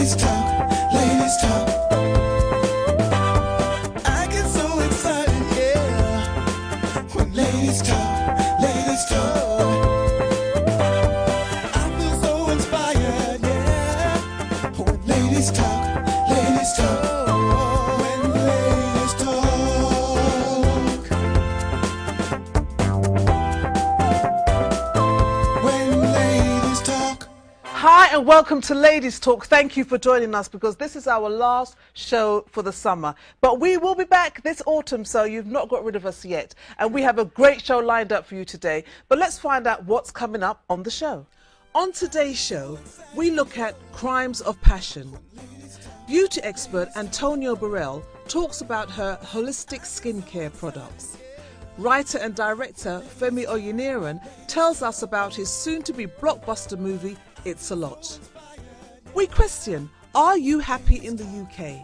ladies talk, ladies talk. I get so excited, yeah, when ladies talk, ladies talk. I feel so inspired, yeah, when ladies talk, ladies talk. When ladies talk. When ladies talk. Hi and welcome to Ladies Talk. Thank you for joining us because this is our last show for the summer. But we will be back this autumn, so you've not got rid of us yet. And we have a great show lined up for you today. But let's find out what's coming up on the show. On today's show, we look at crimes of passion. Beauty expert Antonio Burrell talks about her holistic skincare products. Writer and director Femi Oyeniran tells us about his soon-to-be blockbuster movie, It's a Lot. We question, are you happy in the UK?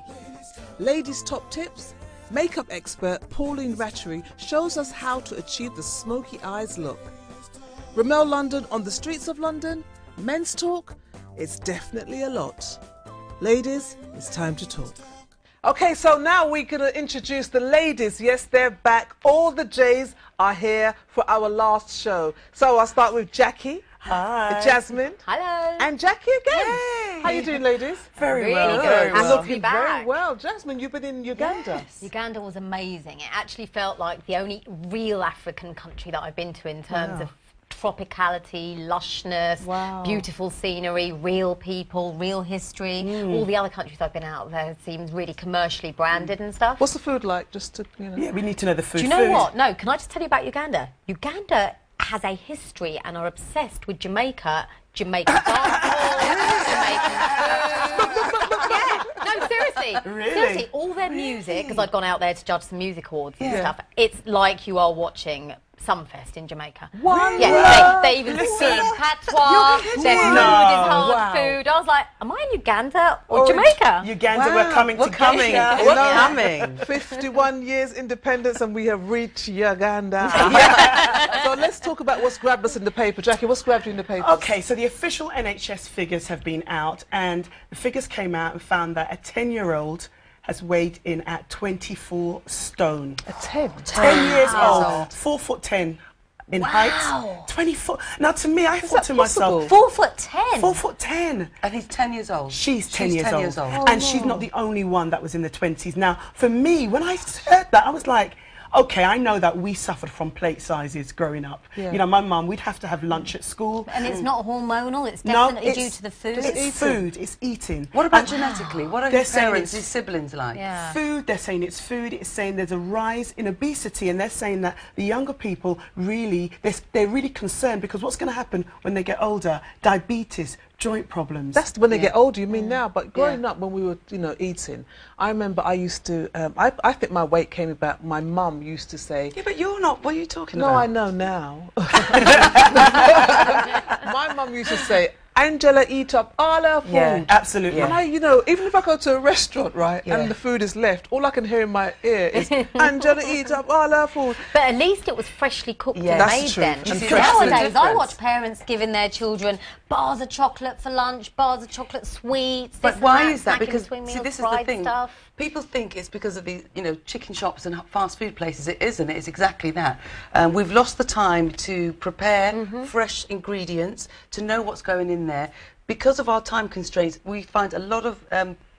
Ladies' top tips? Makeup expert Pauline Rattery shows us how to achieve the smoky eyes look. Ramel London on the streets of London? Men's talk? It's definitely a lot. Ladies, it's time to talk. Okay, so now we're going to introduce the ladies. Yes, they're back. All the J's are here for our last show. So I'll start with Jackie. Hi. Jasmine. Hello. And Jackie again. Yay. How you doing, ladies? Very Really well. good. Very Happy well. to be Looking very back. well. Jasmine, you've been in Uganda. Yes. Uganda was amazing. It actually felt like the only real African country that I've been to in terms Wow. of tropicality, lushness, Wow. beautiful scenery, real people, real history. All the other countries I've been out there seems really commercially branded and stuff. What's the food like? Just to, you know. Yeah, we need to know the food. Do you know what? No, can I just tell you about Uganda? Uganda has a history and are obsessed with Jamaican basketball, Jamaican food. Yeah, no, seriously. Really? Seriously, all their music, because I'd gone out there to judge some music awards and Yeah. stuff, it's like you are watching Summerfest in Jamaica. What? Yeah, they even Listen. speak patois, their food is hard Wow. food. I was like, am I in Uganda or Jamaica? Uganda, we're coming We're together. coming. You We're know, coming. 51 years independence and we have reached Uganda. So let's talk about what's grabbed us in the paper. Jackie, what's grabbed you in the paper? Okay, so the official NHS figures have been out, and the figures came out and found that a 10-year-old has weighed in at 24 stone. A 10. 10 years Wow. old, 4'10" in Wow. height, 24. Now, to me, I thought that to myself, possible? 4'10". 4'10". And he's 10 years old. She's 10 She's years 10 old. years old. Oh, And she's not the only one that was in the 20s. Now, for me, when I heard that, I was like, okay, I know that we suffered from plate sizes growing up. Yeah. You know, my mum, we'd have to have lunch at school. And it's not hormonal, it's No, definitely due it's- to the food. It's food, it's eating. What about And genetically? What are They're his saying parents, it's his siblings like? Yeah. food, they're saying it's food, it's saying there's a rise in obesity, and they're saying that the younger people really, they're really concerned because what's going to happen when they get older? Diabetes, joint problems. That's when they Yeah. get older, you mean now. But growing Yeah. up, when we were, you know, eating, I remember I used to, I think my weight came about, my mum used to say, Yeah, but you're not. What are you talking no, about? I know now. My mum used to say, Angela, eat up all her food. Yeah, absolutely. And I, you know, even if I go to a restaurant, right, Yeah. and the food is left, all I can hear in my ear is, Angela, eat up all her food. But at least it was freshly cooked Yeah. and That's made true. then. And Because fresh food. nowadays I Difference. watch parents giving their children bars of chocolate for lunch, bars of chocolate sweets. But this why and is that? snacking Because between see, meals, this is the fried thing. Stuff. People think it's because of the, you know, chicken shops and fast food places. It isn't. It's exactly that. We've lost the time to prepare fresh ingredients, to know what's going in there. Because of our time constraints, we find a lot of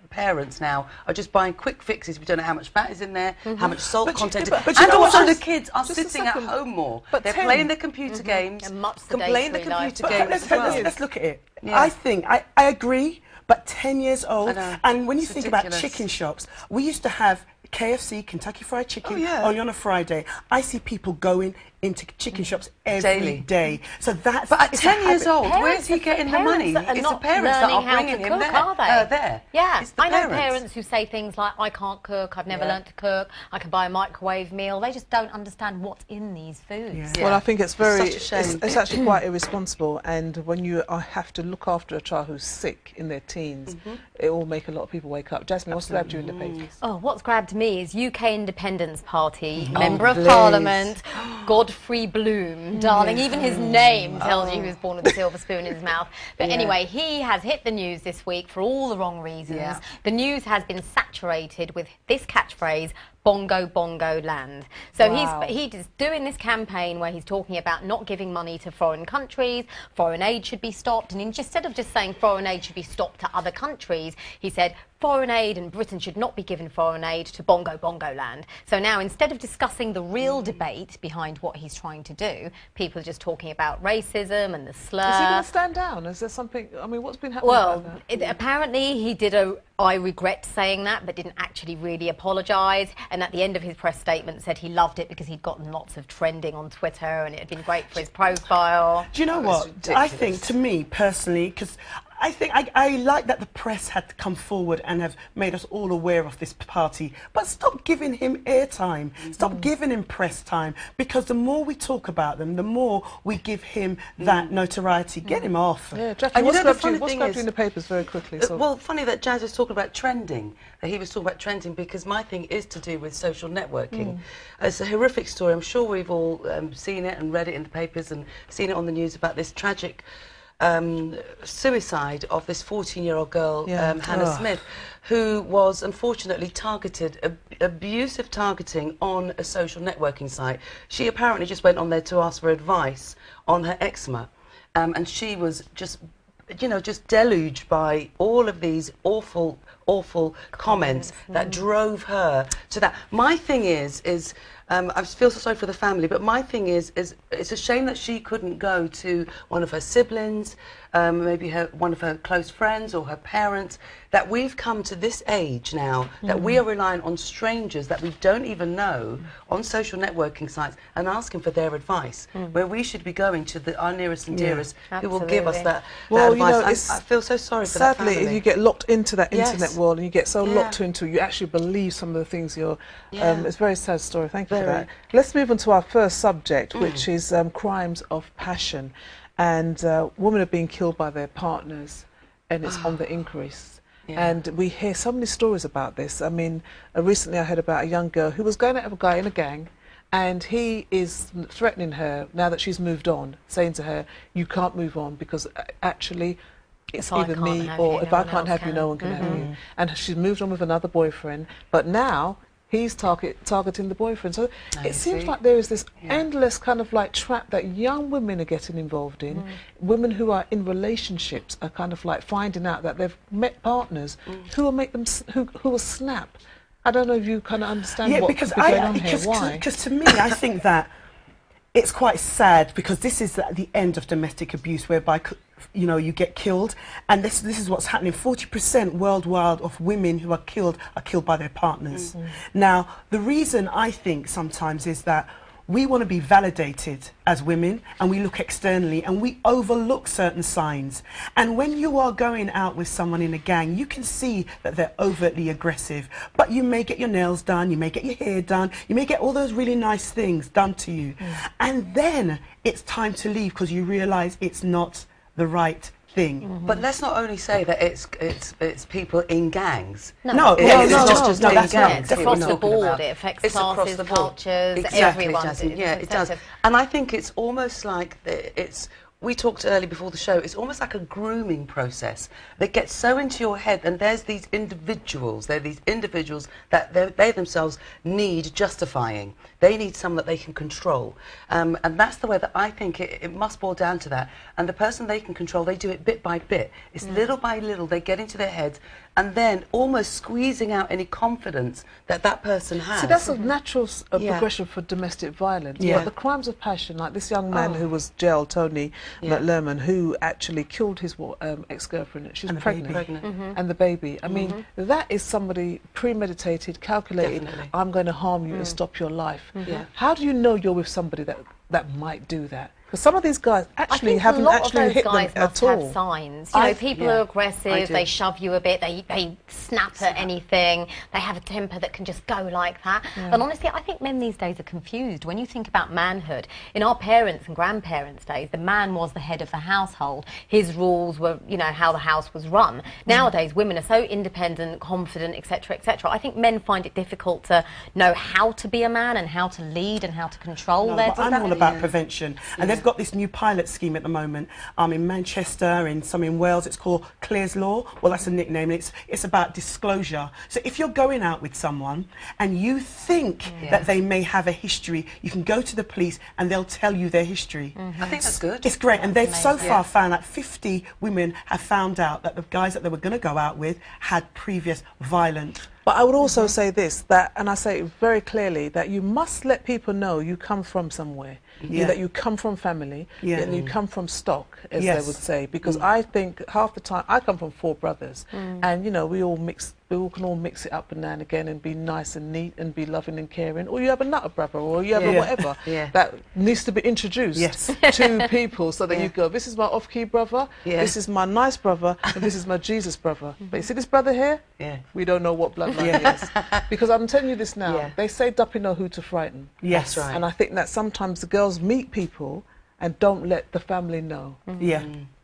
parents now are just buying quick fixes. We don't know how much fat is in there, how much salt But you- content. but you And know what also the else? kids are Just a sitting at second. home more. But They're 10. playing their computer games, And much can play the sedentary life. computer But games let's, as well. let's look at it. Yeah. I think, I agree, but 10 years old. I know. And when you It's think about ridiculous. chicken shops, we used to have KFC, Kentucky Fried Chicken, Oh, yeah. only on a Friday. I see people going into chicken shops every Daily. day. So that's But at it's a 10 years habit. old, where's Parents he are- getting the money? parents are It's the not parents that learning are how bringing to him cook, there. are they? There. Yeah, It's the I know parents. parents who say things like, I can't cook, I've never Yeah. learnt to cook, I can buy a microwave meal. They just don't understand what's in these foods. Yeah. Yeah. Well, I think it's very, such a shame. it's actually quite irresponsible. And when you have to look after a child who's sick in their teens, it will make a lot of people wake up. Jasmine, what's grabbed you in the papers? Oh, what's grabbed me is UK Independence Party Member of please. Parliament Godfrey Bloom, darling. Even his name tells you he was born with a silver spoon in his mouth. But anyway, he has hit the news this week for all the wrong reasons. Yeah. The news has been saturated with this catchphrase, bongo bongo land. So he's doing this campaign where he's talking about not giving money to foreign countries, foreign aid should be stopped, and instead of just saying foreign aid should be stopped to other countries, he said foreign aid and Britain should not be given foreign aid to bongo bongo land. So now instead of discussing the real debate behind what he's trying to do, people are just talking about racism and the slur. Is he going to stand down? Is there something, I mean, what's been happening Well, about that? apparently he did a I regret saying that, but didn't actually really apologise. And at the end of his press statement said he loved it because he'd gotten lots of trending on Twitter and it had been great for his profile. Do you know what? I think, to me personally, because I think I like that the press had come forward and have made us all aware of this party, but stop giving him airtime, stop giving him press time, because the more we talk about them, the more we give him that notoriety. Get him off. Yeah, Jackie, what's grabbed you in the papers very quickly? So. Well, funny that Jazz was talking about trending, that he was talking about trending, because my thing is to do with social networking. It's a horrific story. I'm sure we've all seen it and read it in the papers and seen it on the news about this tragic suicide of this 14-year-old girl, Hannah Smith, who was unfortunately targeted, abusive targeting on a social networking site. She apparently just went on there to ask for advice on her eczema, and she was just, you know, just deluged by all of these awful comments that drove her to that. My thing is I feel so sorry for the family, but my thing is it's a shame that she couldn't go to one of her siblings, maybe one of her close friends or her parents, that we've come to this age now that we are relying on strangers that we don't even know on social networking sites and asking for their advice, where we should be going to our nearest and dearest who will give us that well, advice. You know, I feel so sorry for that family. Sadly, you get locked into that internet world and you get so locked into it, you actually believe some of the things you're... it's a very sad story. Thank you for that. Let's move on to our first subject, which is crimes of passion. And women are being killed by their partners, and it's on the increase. And we hear so many stories about this. I mean, recently I heard about a young girl who was going out with a guy in a gang, and he is threatening her, now that she's moved on, saying to her, you can't move on because actually it's either me or if I can't have you, no one can have you. And she's moved on with another boyfriend, but now he's targeting the boyfriend. So it seems like there is this endless kind of like trap that young women are getting involved in. Women who are in relationships are kind of like finding out that they've met partners who will make them, who will snap. I don't know if you kind of understand what could be going on here. Why? Because to me, I think that it's quite sad, because this is the end of domestic abuse, whereby, you know, you get killed, and this is what's happening. 40% worldwide of women who are killed by their partners. Now, the reason I think sometimes is that we want to be validated as women, and we look externally and we overlook certain signs. And when you are going out with someone in a gang, you can see that they're overtly aggressive, but you may get your nails done, you may get your hair done, you may get all those really nice things done to you. And then it's time to leave because you realize it's not the right thing. But let's not only say that it's people in gangs. No, it's not just in that's gangs. It's across the board. It affects classes, cultures, everyone. Yeah, it does. And I think it's almost like we talked earlier before the show, it's almost like a grooming process that gets so into your head, and there's these individuals, that they themselves need justifying. They need someone that they can control. And that's the way that I think it must boil down to that. And the person they can control, they do it bit by bit. It's little by little, they get into their heads, and then almost squeezing out any confidence that that person has. See, that's a natural progression for domestic violence. But the crimes of passion, like this young man who was jailed, Tony McLerman, who actually killed his ex-girlfriend. She was pregnant. And the baby. I mean, that is somebody premeditated, calculated, I'm going to harm you and stop your life. How do you know you're with somebody that might do that? Because some of these guys actually haven't actually hit them at all. I think a lot of those guys must have signs. You know, people are aggressive, they shove you a bit, they snap at anything, they have a temper that can just go like that. And honestly, I think men these days are confused. When you think about manhood, in our parents' and grandparents' days, the man was the head of the household. His rules were, you know, how the house was run. Nowadays, women are so independent, confident, etc., etc. I think men find it difficult to know how to be a man and how to lead and how to control their... I'm all about prevention. And they've got this new pilot scheme at the moment in Manchester, in some in Wales. It's called Clare's Law. Well, that's a nickname. It's about disclosure. So if you're going out with someone and you think that they may have a history, you can go to the police and they'll tell you their history. I think that's good. It's great. And they've so far found that 50 women have found out that the guys that they were going to go out with had previous violent... But I would also say this, that, and I say it very clearly, that you must let people know you come from somewhere, that you come from family, and you come from stock, as they would say. Because I think half the time, I come from 4 brothers, and you know, we all can all mix it up now and again and be nice and neat and be loving and caring. Or you have another brother, or you have a whatever that needs to be introduced to people, so that you go, this is my off-key brother, this is my nice brother, and this is my Jesus brother. But you see this brother here? We don't know what bloodline he is. Because I'm telling you this now, they say duppy know who to frighten. Yes, right. And I think that sometimes the girls meet people and don't let the family know.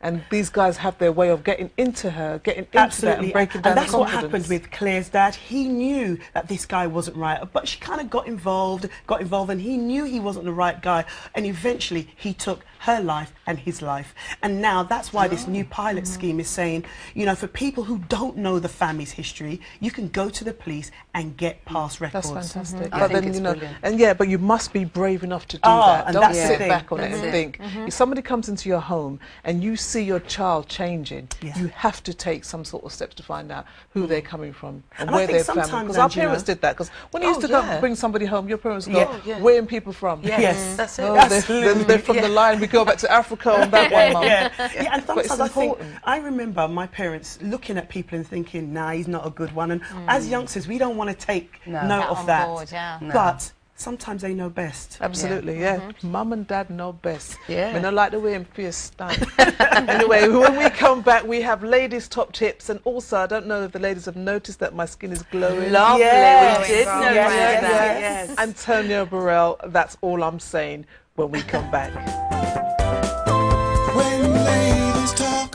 And these guys have their way of getting into her, getting into that and breaking down and that's the what confidence. happened with Claire's dad. He knew that this guy wasn't right, but she kind of got involved, and he knew he wasn't the right guy, and eventually he took her life and his life. And now that's why this new pilot scheme is saying, you know, for people who don't know the family's history, you can go to the police and get past records. That's fantastic. I But think then, it's you know, brilliant. and but you must be brave enough to do that. and Don't that's the sit thing. back on it and think. If somebody comes into your home and you see your child changing, you have to take some sort of steps to find out who they're coming from and where their family. Because our parents did that. Because when you used to go bring somebody home, your parents go, where are people from? Yes, that's it. Oh, they're from the line. We go back to Africa on that one, Mum. And sometimes I think, important. I remember my parents looking at people and thinking, nah, he's not a good one. And as youngsters, we don't want to take note of that. Board, But sometimes they know best. Absolutely, Mum and Dad know best. I don't like the way I'm fierce stunt. Anyway, when we come back, we have ladies' top tips, and also, I don't know if the ladies have noticed that my skin is glowing. Lovely, Yes. we did notice that. Yes. Antonio Burrell, that's all I'm saying when we come back. When ladies talk.